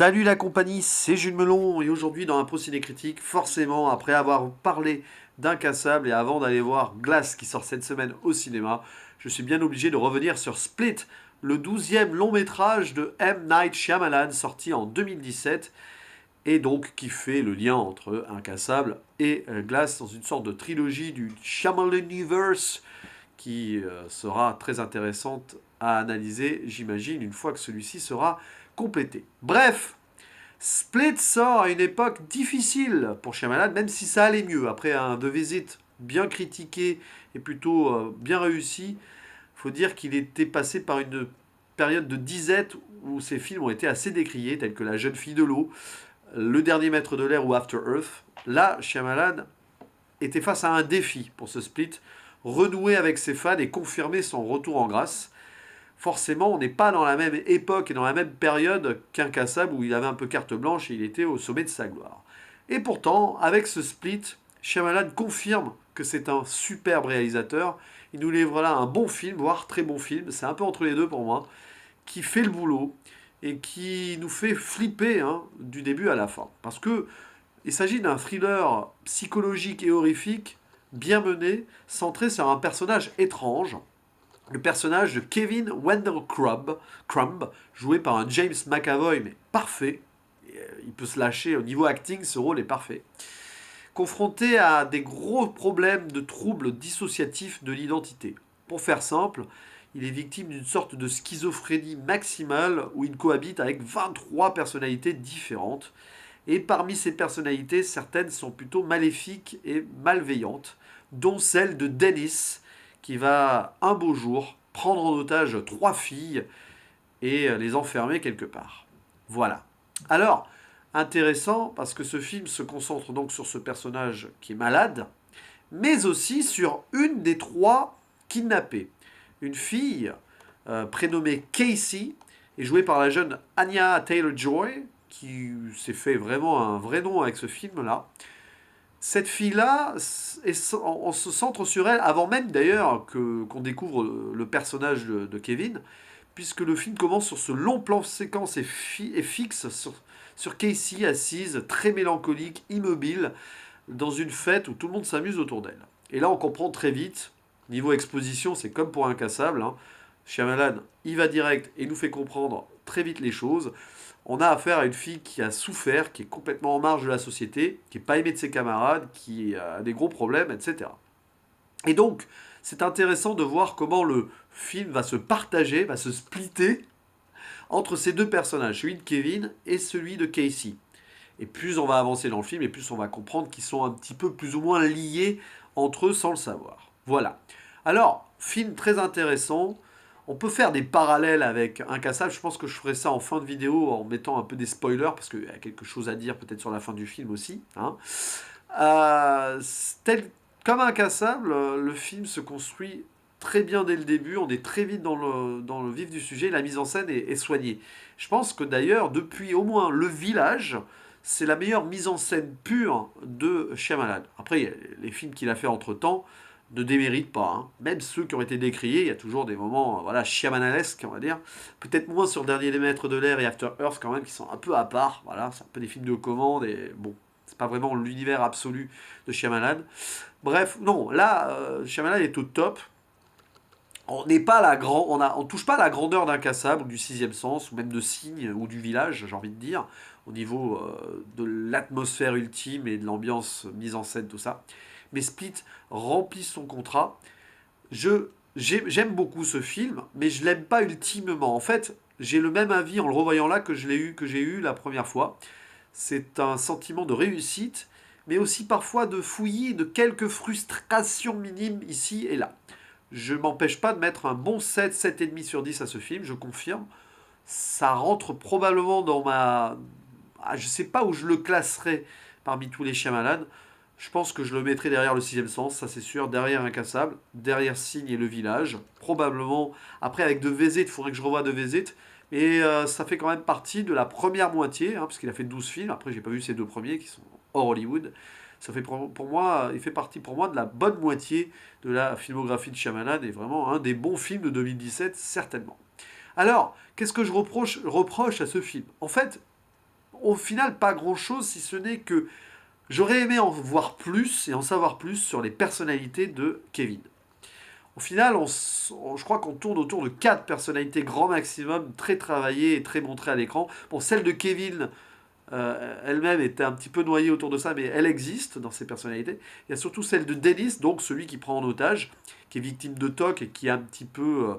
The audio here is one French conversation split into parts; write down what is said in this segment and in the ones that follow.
Salut la compagnie, c'est Jules Melon et aujourd'hui dans un Pro Ciné Critique, forcément après avoir parlé d'Incassable et avant d'aller voir Glass qui sort cette semaine au cinéma, je suis bien obligé de revenir sur Split, le 12e long métrage de M. Night Shyamalan sorti en 2017 et donc qui fait le lien entre Incassable et Glass dans une sorte de trilogie du Shyamalaniverse qui sera très intéressante à analyser, j'imagine, une fois que celui-ci sera complété. Bref, Split sort à une époque difficile pour Shyamalan, même si ça allait mieux. Après un The Visit bien critiqué et plutôt bien réussi, il faut dire qu'il était passé par une période de disette où ses films ont été assez décriés, tels que La jeune fille de l'eau, Le dernier maître de l'air ou After Earth. Là, Shyamalan était face à un défi pour ce Split, renouer avec ses fans et confirmer son retour en grâce. Forcément, on n'est pas dans la même époque et dans la même période qu'Incassable où il avait un peu carte blanche et il était au sommet de sa gloire. Et pourtant, avec ce Split, Shyamalan confirme que c'est un superbe réalisateur. Il nous livre là un bon film, voire très bon film, c'est un peu entre les deux pour moi, qui fait le boulot et qui nous fait flipper du début à la fin. Parce que il s'agit d'un thriller psychologique et horrifique, bien mené, centré sur un personnage étrange, le personnage de Kevin Wendell Crumb, joué par un James McAvoy, mais parfait. Il peut se lâcher au niveau acting, ce rôle est parfait. Confronté à des gros problèmes de troubles dissociatifs de l'identité. Pour faire simple, il est victime d'une sorte de schizophrénie maximale où il cohabite avec 23 personnalités différentes. Et parmi ces personnalités, certaines sont plutôt maléfiques et malveillantes, dont celle de Dennis, qui va un beau jour prendre en otage 3 filles et les enfermer quelque part. Voilà. Alors, intéressant parce que ce film se concentre donc sur ce personnage qui est malade, mais aussi sur une des 3 kidnappées. Une fille prénommée Casey est jouée par la jeune Anya Taylor-Joy, qui s'est fait vraiment un vrai nom avec ce film-là. Cette fille-là, on se centre sur elle avant même d'ailleurs qu'on découvre le personnage de Kevin, puisque le film commence sur ce long plan séquence et fixe sur Casey assise, très mélancolique, immobile, dans une fête où tout le monde s'amuse autour d'elle. Et là, on comprend très vite, niveau exposition, c'est comme pour Incassable, Shyamalan, il va direct et nous fait comprendre très vite les choses. On a affaire à une fille qui a souffert, qui est complètement en marge de la société, qui n'est pas aimée de ses camarades, qui a des gros problèmes, etc. Et donc, c'est intéressant de voir comment le film va se partager, va se splitter entre ces deux personnages, celui de Kevin et celui de Casey. Et plus on va avancer dans le film, et plus on va comprendre qu'ils sont un petit peu plus ou moins liés entre eux sans le savoir. Voilà. Alors, film très intéressant. On peut faire des parallèles avec Incassable. Je pense que je ferai ça en fin de vidéo en mettant un peu des spoilers, parce qu'il y a quelque chose à dire peut-être sur la fin du film aussi. Comme Incassable, le film se construit très bien dès le début. On est très vite dans le vif du sujet. La mise en scène est soignée. Je pense que d'ailleurs, depuis au moins Le Village, c'est la meilleure mise en scène pure de Shyamalan. Après, les films qu'il a fait entre-temps ne déméritent pas. Même ceux qui ont été décriés, il y a toujours des moments voilà, Shyamalalesques, on va dire. Peut-être moins sur Le Dernier des Maîtres de l'air et After Earth, quand même, qui sont un peu à part. Voilà, c'est un peu des films de commande et bon, c'est pas vraiment l'univers absolu de Shyamalan. Bref, non, là, Shyamalan est au top. On n'est pas on touche pas à la grandeur d'Incassable ou du Sixième Sens ou même de Signe ou du Village, j'ai envie de dire, au niveau de l'atmosphère ultime et de l'ambiance mise en scène, tout ça. Mais Split remplit son contrat. J'aime beaucoup ce film, mais je l'aime pas ultimement. En fait, j'ai le même avis en le revoyant là que j'ai eu la première fois. C'est un sentiment de réussite, mais aussi parfois de fouillis, de quelques frustrations minimes ici et là. Je m'empêche pas de mettre un bon 7, 7,5 sur 10 à ce film, je confirme. Ça rentre probablement dans ma... je sais pas où je le classerai parmi tous les Shyamalan. Je pense que je le mettrai derrière Le Sixième Sens, ça c'est sûr, derrière Incassable, derrière Signe et Le Village. Probablement, après avec De Visit, il faudrait que je revoie De Visit. Mais ça fait quand même partie de la première moitié, parce qu'il a fait 12 films. Après, j'ai pas vu ces 2 premiers qui sont hors Hollywood. Ça fait pour moi, il fait partie pour moi de la bonne moitié de la filmographie de Shyamalan et vraiment un des bons films de 2017, certainement. Alors, qu'est-ce que je reproche à ce film? En fait, au final, pas grand-chose, si ce n'est que j'aurais aimé en voir plus et en savoir plus sur les personnalités de Kevin. Au final, je crois qu'on tourne autour de 4 personnalités grand maximum, très travaillées et très montrées à l'écran. Bon, celle de Kevin, elle-même était un petit peu noyée autour de ça, mais elle existe dans ses personnalités. Il y a surtout celle de Dennis, donc celui qui prend en otage, qui est victime de TOC et qui est un petit peu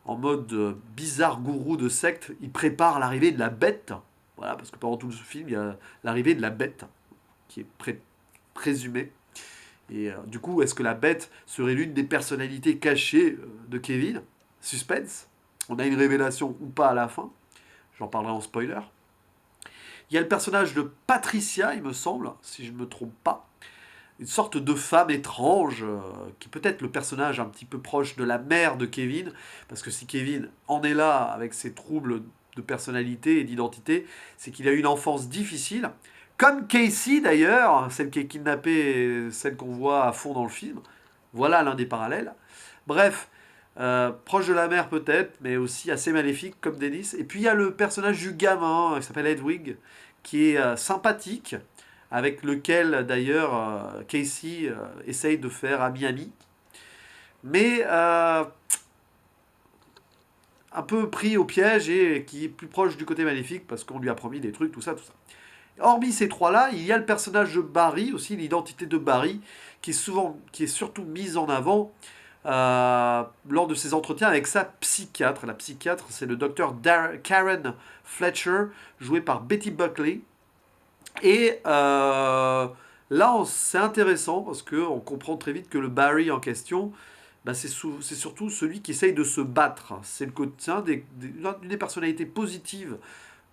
en mode bizarre gourou de secte. Il prépare l'arrivée de la bête. Voilà, parce que pendant tout ce film, il y a l'arrivée de la bête qui est présumée. Et du coup, est-ce que la bête serait l'une des personnalités cachées de Kevin? Suspense. On a une révélation ou pas à la fin. J'en parlerai en spoiler. Il y a le personnage de Patricia, il me semble, si je ne me trompe pas. Une sorte de femme étrange, qui peut être le personnage un petit peu proche de la mère de Kevin. Parce que si Kevin en est là avec ses troubles de personnalité et d'identité, c'est qu'il a eu une enfance difficile. Comme Casey d'ailleurs, celle qui est kidnappée, celle qu'on voit à fond dans le film. Voilà l'un des parallèles. Bref, proche de la mère peut-être, mais aussi assez maléfique comme Dennis. Et puis il y a le personnage du gamin qui s'appelle Hedwig, qui est sympathique, avec lequel d'ailleurs Casey essaye de faire ami-ami. Mais un peu pris au piège et qui est plus proche du côté maléfique parce qu'on lui a promis des trucs, tout ça, tout ça. Hormis ces trois-là, il y a le personnage de Barry, aussi l'identité de Barry, qui est surtout mise en avant lors de ses entretiens avec sa psychiatre. La psychiatre, c'est le docteur Karen Fletcher, jouée par Betty Buckley. Et là, c'est intéressant parce qu'on comprend très vite que le Barry en question, bah, c'est surtout celui qui essaye de se battre. C'est une des personnalités positives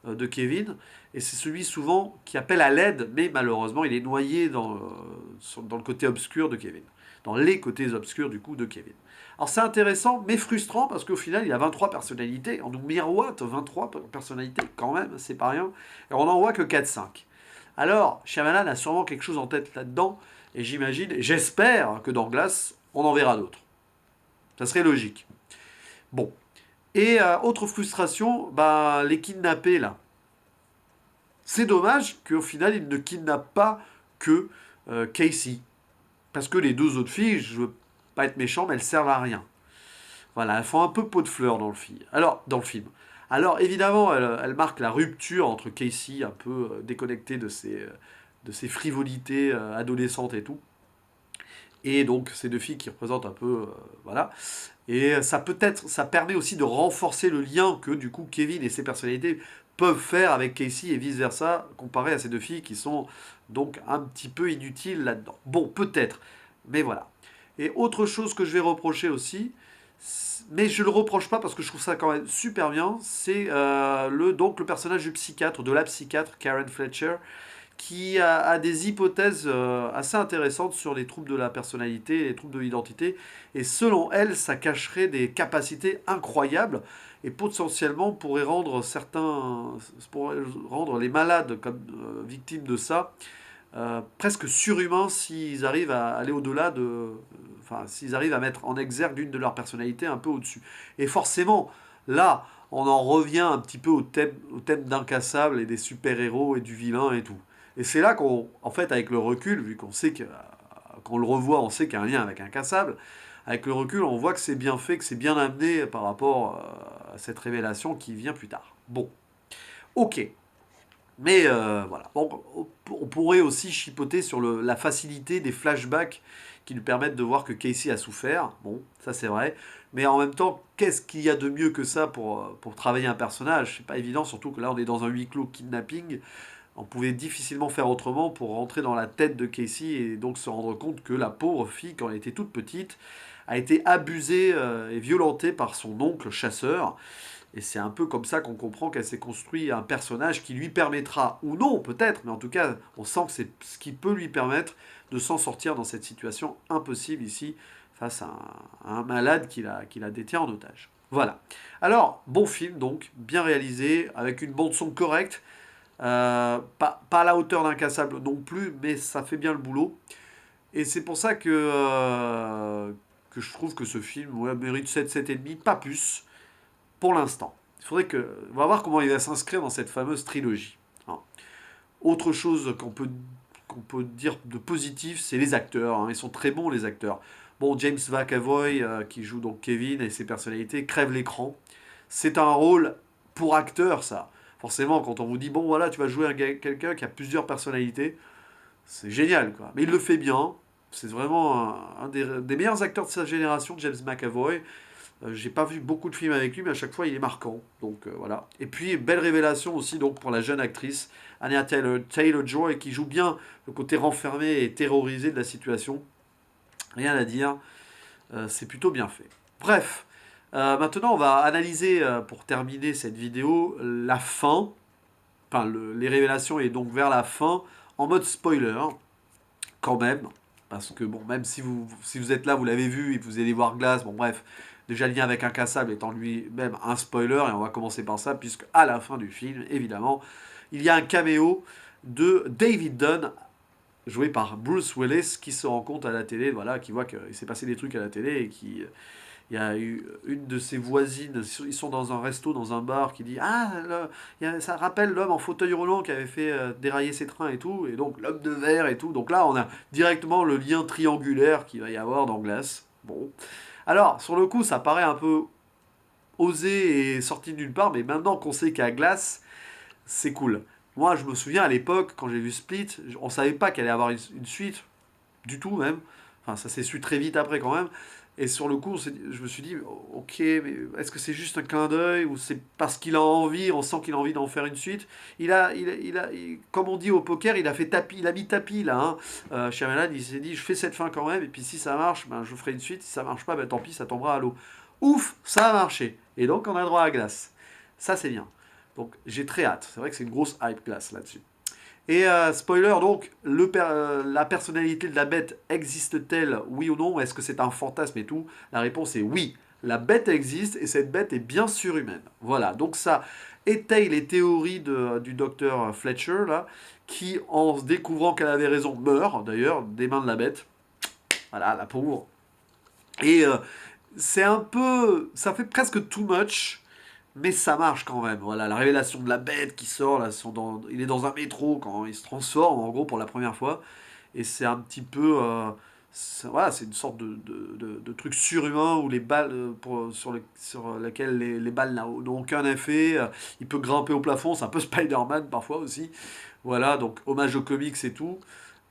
de Kevin, et c'est celui souvent qui appelle à l'aide, mais malheureusement il est noyé dans le côté obscur de Kevin, dans les côtés obscurs du coup de Kevin. Alors c'est intéressant, mais frustrant, parce qu'au final il y a 23 personnalités, on nous miroite 23 personnalités quand même, c'est pas rien, et on n'en voit que 4-5. Alors Shyamalan a sûrement quelque chose en tête là-dedans, et j'imagine, j'espère que dans Glass, on en verra d'autres. Ça serait logique. Bon. Et autre frustration, bah, les kidnappés là. C'est dommage qu'au final, ils ne kidnappent pas que Casey. Parce que les deux autres filles, je veux pas être méchant, mais elles servent à rien. Voilà, elles font un peu pot de fleurs dans le film. Alors, évidemment, elles marquent la rupture entre Casey, un peu déconnecté de ses frivolités adolescentes et tout. Et donc, ces deux filles qui représentent un peu. Voilà. Et ça permet aussi de renforcer le lien que du coup Kevin et ses personnalités peuvent faire avec Casey et vice versa, comparé à ces deux filles qui sont donc un petit peu inutiles là-dedans. Bon, peut-être, mais voilà. Et autre chose que je vais reprocher aussi, mais je le reproche pas parce que je trouve ça quand même super bien, c'est donc le personnage du psychiatre, de la psychiatre Karen Fletcher, qui a des hypothèses assez intéressantes sur les troubles de la personnalité, les troubles de l'identité. Et selon elle, ça cacherait des capacités incroyables et potentiellement pourrait rendre les malades comme victimes de ça presque surhumains s'ils arrivent à aller au-delà enfin, s'ils arrivent à mettre en exergue l'une de leurs personnalités un peu au-dessus. Et forcément, là, on en revient un petit peu au thème d'Incassable et des super-héros et du vilain et tout. Et c'est là en fait, avec le recul, vu qu'on sait qu'on le revoit, on sait qu'il y a un lien avec Incassable, avec le recul, on voit que c'est bien fait, que c'est bien amené par rapport à cette révélation qui vient plus tard. Bon, ok. Mais voilà. Bon, on pourrait aussi chipoter sur la facilité des flashbacks qui nous permettent de voir que Casey a souffert. Bon, ça c'est vrai. Mais en même temps, qu'est-ce qu'il y a de mieux que ça pour travailler un personnage? C'est pas évident, surtout que là on est dans un huis clos kidnapping. On pouvait difficilement faire autrement pour rentrer dans la tête de Casey et donc se rendre compte que la pauvre fille, quand elle était toute petite, a été abusée et violentée par son oncle chasseur. Et c'est un peu comme ça qu'on comprend qu'elle s'est construit un personnage qui lui permettra, ou non peut-être, mais en tout cas on sent que c'est ce qui peut lui permettre de s'en sortir dans cette situation impossible ici face à un malade qui la détient en otage. Voilà. Alors, bon film donc, bien réalisé, avec une bande son correcte, pas à la hauteur d'Incassable non plus, mais ça fait bien le boulot. Et c'est pour ça que je trouve que ce film mérite 7, 7,5, pas plus pour l'instant. On va voir comment il va s'inscrire dans cette fameuse trilogie. Hein. Autre chose qu'on peut dire de positif, c'est les acteurs, hein. Ils sont très bons, les acteurs. Bon, James McAvoy, qui joue donc Kevin et ses personnalités, crève l'écran. C'est un rôle pour acteur, ça. Forcément, quand on vous dit, bon, voilà, tu vas jouer quelqu'un qui a plusieurs personnalités, c'est génial, quoi. Mais il le fait bien. C'est vraiment un des meilleurs acteurs de sa génération, James McAvoy. J'ai pas vu beaucoup de films avec lui, mais à chaque fois, il est marquant. Donc voilà. Et puis, belle révélation aussi donc pour la jeune actrice, Anya Taylor-Joy, qui joue bien le côté renfermé et terrorisé de la situation. Rien à dire. C'est plutôt bien fait. Bref, maintenant on va analyser, pour terminer cette vidéo, la fin, enfin les révélations et donc vers la fin, en mode spoiler, quand même, parce que bon, même si vous êtes là, vous l'avez vu et que vous allez voir Glass, bon bref, déjà le lien avec Incassable étant lui-même un spoiler, et on va commencer par ça, puisque à la fin du film, évidemment, il y a un caméo de David Dunn, joué par Bruce Willis, qui se rend compte à la télé, voilà, qui voit qu'il s'est passé des trucs à la télé et qui il y a eu une de ses voisines, ils sont dans un resto, dans un bar, qui dit ah, ça rappelle l'homme en fauteuil roulant qui avait fait dérailler ses trains et tout, et donc l'homme de verre et tout. Donc là, on a directement le lien triangulaire qu'il va y avoir dans Glass. Bon. Alors, sur le coup, ça paraît un peu osé et sorti de nulle part, mais maintenant qu'on sait qu'il y a Glass, c'est cool. Moi, je me souviens à l'époque, quand j'ai vu Split, on savait pas qu'il allait y avoir une suite, du tout même. Enfin, ça s'est su très vite après quand même. Et sur le coup, je me suis dit, ok, mais est-ce que c'est juste un clin d'œil ou c'est parce qu'il a envie, on sent qu'il a envie d'en faire une suite. Comme on dit au poker, il a fait tapis, il a mis tapis là. Hein. Shyamalan, il s'est dit, je fais cette fin quand même, et puis si ça marche, ben, je ferai une suite. Si ça marche pas, ben, tant pis, ça tombera à l'eau. Ouf, ça a marché. Et donc on a droit à Glace. Ça c'est bien. Donc j'ai très hâte. C'est vrai que c'est une grosse hype Glace là-dessus. Et spoiler, donc, la personnalité de la bête existe-t-elle, oui ou non? Est-ce que c'est un fantasme et tout? La réponse est oui. La bête existe et cette bête est bien surhumaine. Voilà, donc ça étaye les théories du docteur Fletcher, là, qui, en se découvrant qu'elle avait raison, meurt, d'ailleurs, des mains de la bête. Voilà, la pauvre. Et c'est un peu... Ça fait presque too much, mais ça marche quand même. Voilà, la révélation de la bête qui sort, là, il est dans un métro quand il se transforme, en gros, pour la première fois. Et c'est un petit peu... voilà, c'est une sorte de truc surhumain où les balles, sur lesquelles les balles n'ont aucun effet. Il peut grimper au plafond, c'est un peu Spider-Man parfois aussi. Voilà, donc hommage aux comics et tout.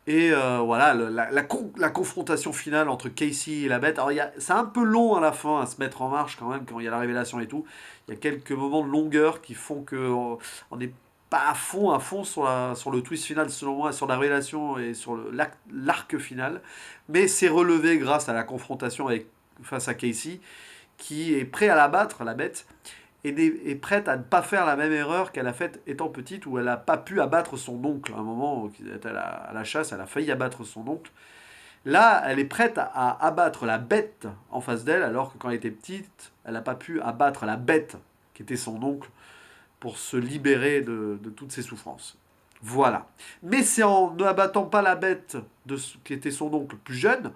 Et voilà, la confrontation finale entre Casey et la bête. Alors, c'est un peu long à la fin à se mettre en marche quand même, quand il y a la révélation et tout. Il y a quelques moments de longueur qui font qu'on n'est pas à fond sur le twist final, selon moi, sur la révélation et sur l'arc final. Mais c'est relevé grâce à la confrontation face à Casey, qui est prêt à la battre, la bête, est prête à ne pas faire la même erreur qu'elle a faite étant petite, où elle n'a pas pu abattre son oncle. À un moment où elle était à la chasse, elle a failli abattre son oncle. Là, elle est prête à abattre la bête en face d'elle, alors que quand elle était petite, elle n'a pas pu abattre la bête qui était son oncle pour se libérer de toutes ses souffrances. Voilà. Mais c'est en n'abattant pas la bête qui était son oncle plus jeune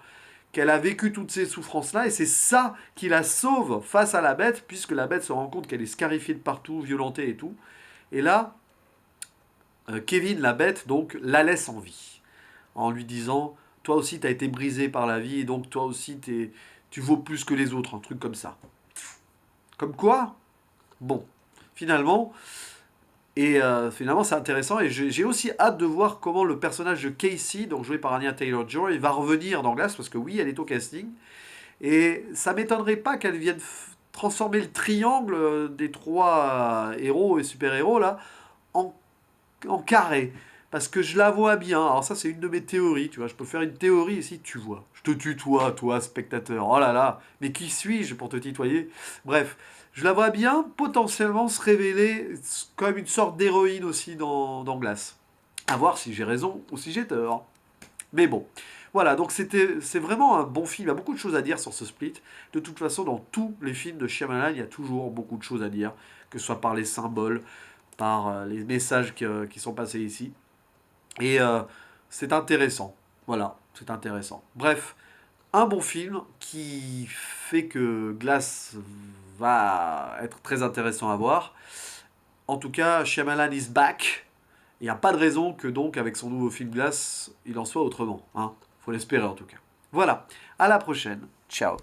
qu'elle a vécu toutes ces souffrances-là, et c'est ça qui la sauve face à la bête, puisque la bête se rend compte qu'elle est scarifiée de partout, violentée et tout. Et là, Kevin, la bête, donc, la laisse en vie, en lui disant, toi aussi, tu as été brisé par la vie, et donc toi aussi, tu vaux plus que les autres, un truc comme ça. Comme quoi, bon, finalement, finalement, c'est intéressant. Et j'ai aussi hâte de voir comment le personnage de Casey, donc joué par Anya Taylor-Joy, va revenir dans Glass, parce que oui, elle est au casting. Et ça m'étonnerait pas qu'elle vienne transformer le triangle des trois héros et super-héros là en, en carré. Parce que je la vois bien. Alors ça, c'est une de mes théories, tu vois. Je peux faire une théorie ici, tu vois. Je te tutoie, toi, spectateur. Oh là là, mais qui suis-je pour te tutoyer? Bref, je la vois bien potentiellement se révéler comme une sorte d'héroïne aussi dans Glass. À voir si j'ai raison ou si j'ai tort. Mais bon, voilà, donc c'est vraiment un bon film. Il y a beaucoup de choses à dire sur ce Split. De toute façon, dans tous les films de Shyamalan, il y a toujours beaucoup de choses à dire, que ce soit par les symboles, par les messages qui sont passés ici. Et c'est intéressant. Voilà, c'est intéressant. Bref, un bon film qui fait que Glass va être très intéressant à voir. En tout cas, Shyamalan is back. Il n'y a pas de raison que donc avec son nouveau film Glass, il en soit autrement. Hein. Faut l'espérer en tout cas. Voilà, à la prochaine. Ciao.